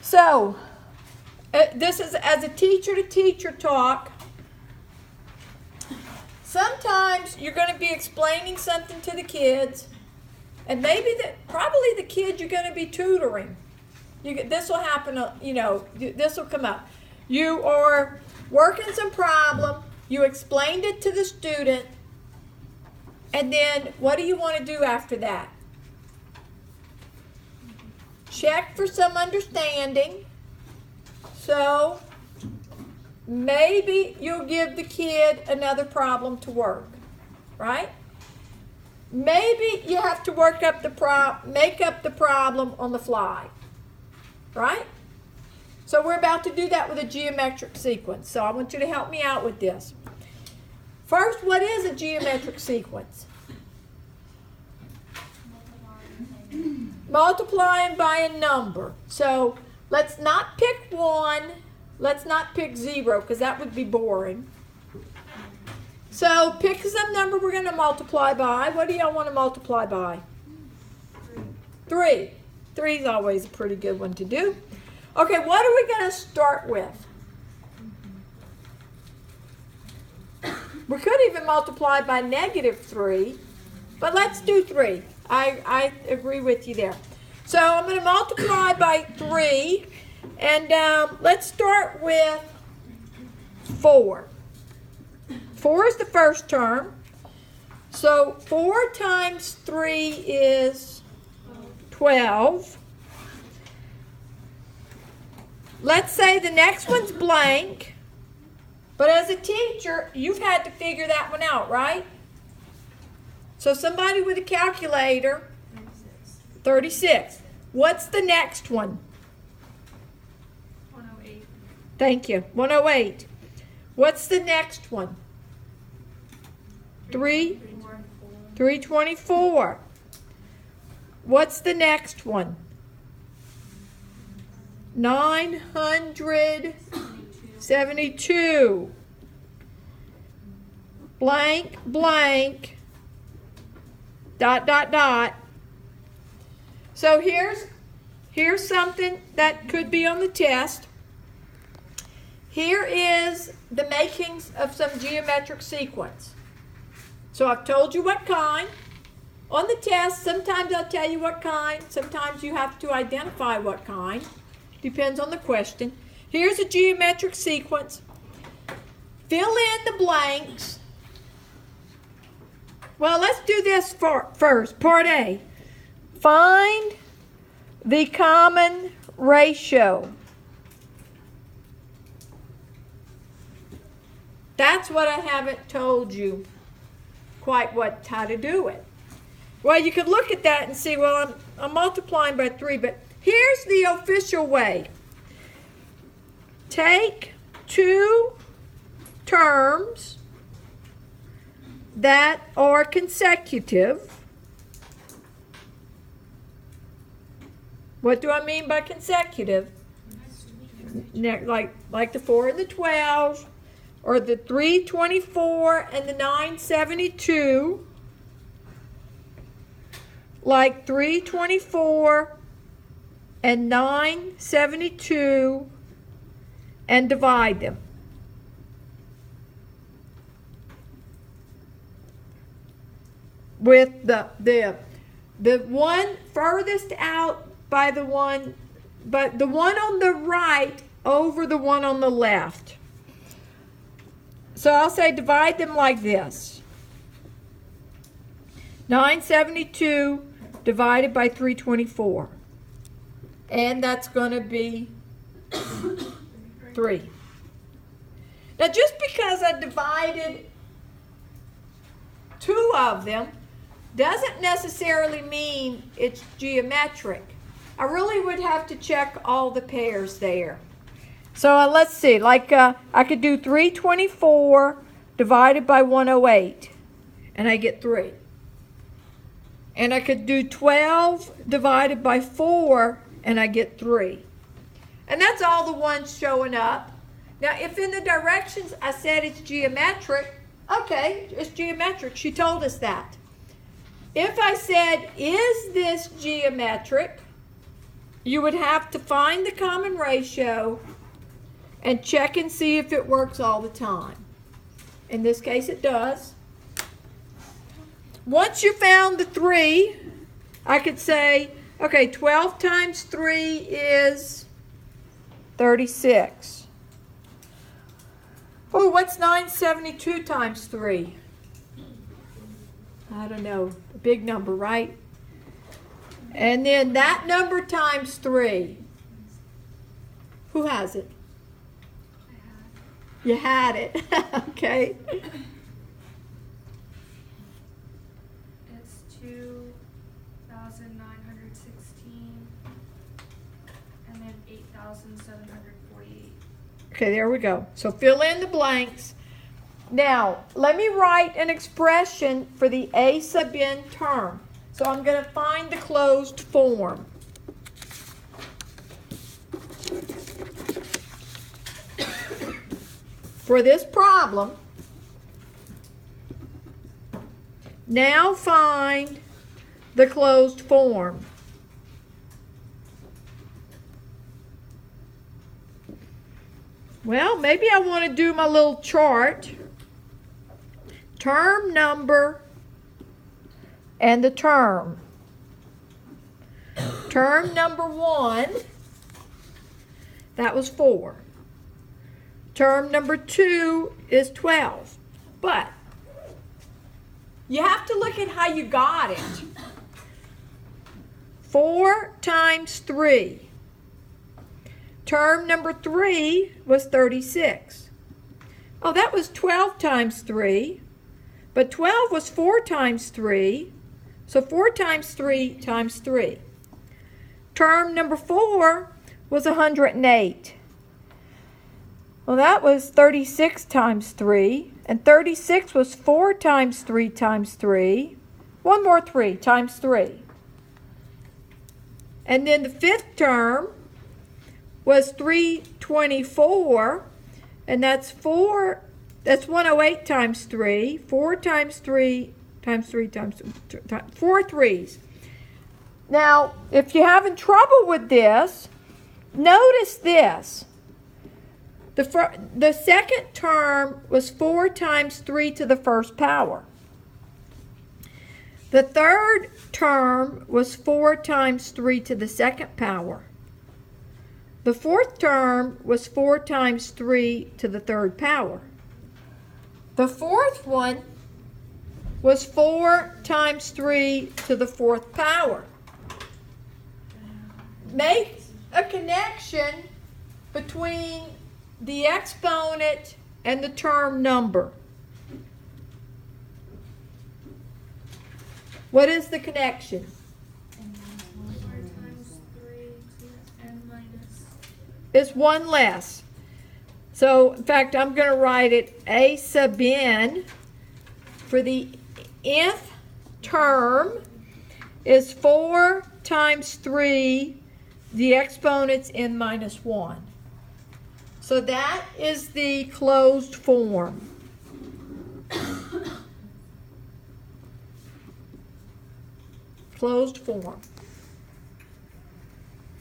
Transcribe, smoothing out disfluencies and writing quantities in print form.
So, this is as a teacher-to-teacher talk. Sometimes you're going to be explaining something to the kids, and probably the kid you're going to be tutoring. This will happen, this will come up. You are working some problem, you explained it to the student, and then what do you want to do after that? Check for some understanding. So maybe you'll give the kid another problem to work, right? Maybe you have to make up the problem on the fly, right? So we're about to do that with a geometric sequence. So I want you to help me out with this. First, what is a geometric sequence? Multiplying by a number. So let's not pick 1. Let's not pick 0 because that would be boring. So pick some number we're going to multiply by. What do y'all want to multiply by? 3. 3 is always a pretty good one to do. Okay, what are we going to start with? We could even multiply by -3, but let's do 3. I agree with you there. So I'm going to multiply by 3, and let's start with 4. 4 is the first term. So 4 times 3 is 12. Let's say the next one's blank. But as a teacher, you've had to figure that one out, right? So somebody with a calculator, 36. What's the next one? 108. Thank you. 108. What's the next one? 324. What's the next one? 972. Blank, blank, dot, dot, dot. So here's something that could be on the test. Here is the makings of some geometric sequence. So I've told you what kind. On the test, sometimes I'll tell you what kind. Sometimes you have to identify what kind. Depends on the question. Here's a geometric sequence. Fill in the blanks. Well, let's do this first. Part A. Find the common ratio. That's what I haven't told you quite how to do it. Well, you could look at that and see, well, I'm multiplying by 3, but here's the official way. Take 2 terms that are consecutive. What do I mean by consecutive? Like the 4 and the 12, or the 324 and the 972. Like 324 and 972, and divide them. With the one furthest out by the one on the right over the one on the left. So I'll say divide them like this. 972 divided by 324. And that's going to be 3. Now, just because I divided 2 of them doesn't necessarily mean it's geometric. I really would have to check all the pairs there. So let's see, I could do 324 divided by 108, and I get 3. And I could do 12 divided by 4, and I get 3. And that's all the ones showing up. Now, if in the directions I said it's geometric, okay, it's geometric. She told us that. If I said, is this geometric? you would have to find the common ratio and check and see if it works all the time. In this case, it does. Once you found the 3, I could say, okay, 12 times 3 is 36. Oh, what's 972 times 3? I don't know. A big number, right? And then that number times 3. Who has it? You had it. Okay. It's 2,916 and then 8,748. Okay, there we go. So fill in the blanks. Now, let me write an expression for the a sub n term. So I'm going to find the closed form. For this problem, now find the closed form. Well, maybe I want to do my little chart. Term number and the term. Term number 1, that was 4. Term number 2 is 12. But you have to look at how you got it. 4 times 3. Term number 3 was 36. Oh, that was 12 times 3. But 12 was 4 times 3. So 4 times 3 times 3. Term number 4 was 108. Well, that was 36 times 3. And 36 was 4 times 3 times 3. One more 3 times 3. And then the 5th term was 324. And that's 108 times 3. 4 times 3 times 3 times 4 3s. Now, if you're having trouble with this, notice this. The second term was 4 times 3 to the first power. The third term was 4 times 3 to the second power. The fourth term was 4 times 3 to the third power. The fourth one was 4 times 3 to the fourth power. Make a connection between the exponent and the term number. What is the connection? 4 times 3 to n minus. It's 1 less. So, in fact, I'm going to write it a sub n for the nth term is 4 times 3, the exponent's n minus 1. So that is the closed form. Closed form.